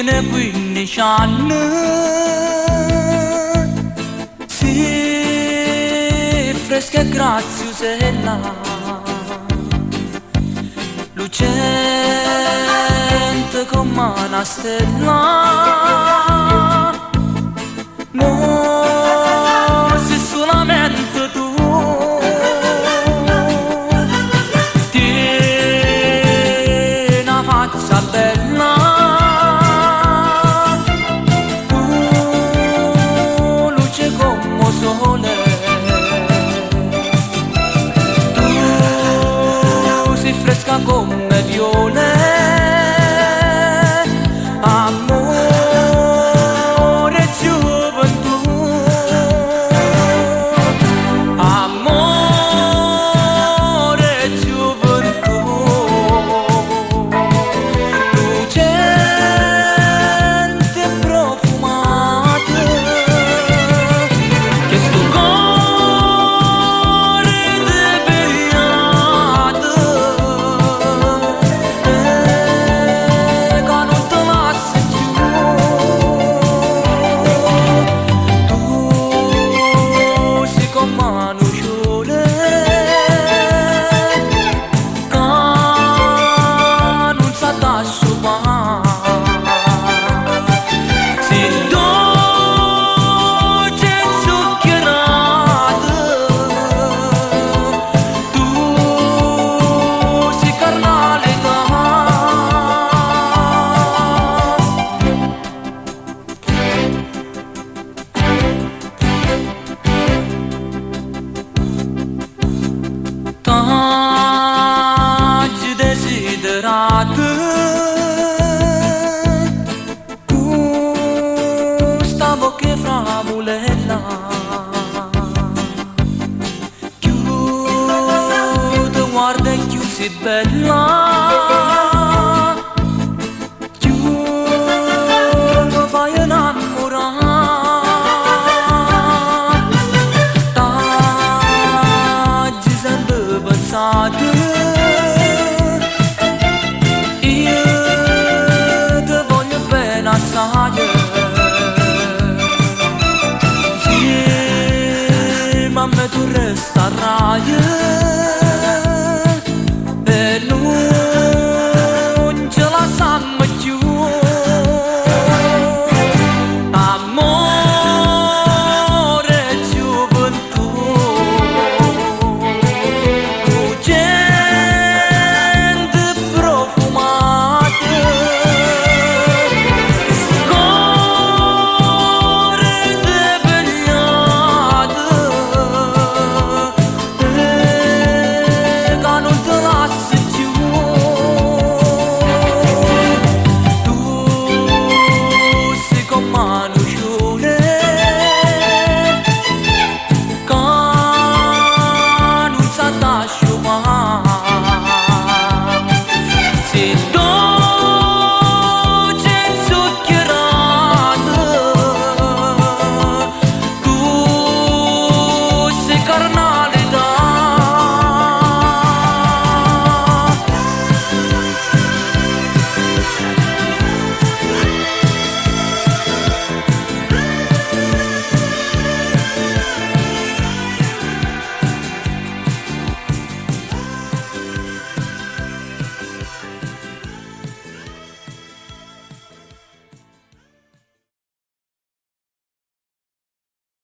ne quindi c'hanno si fresca e graziosella lucente come una stella mo si solamente tu fresca come viole, amore e gioventù, amore e gioventù, lucente e profumata, che sto cuore debegliato. Tanti desiderati questa bocca framulella chiude guarda e chiude si bella chiude fai innamorare tanti sempre pensati io ti voglio bene assai sì ma me tu resterai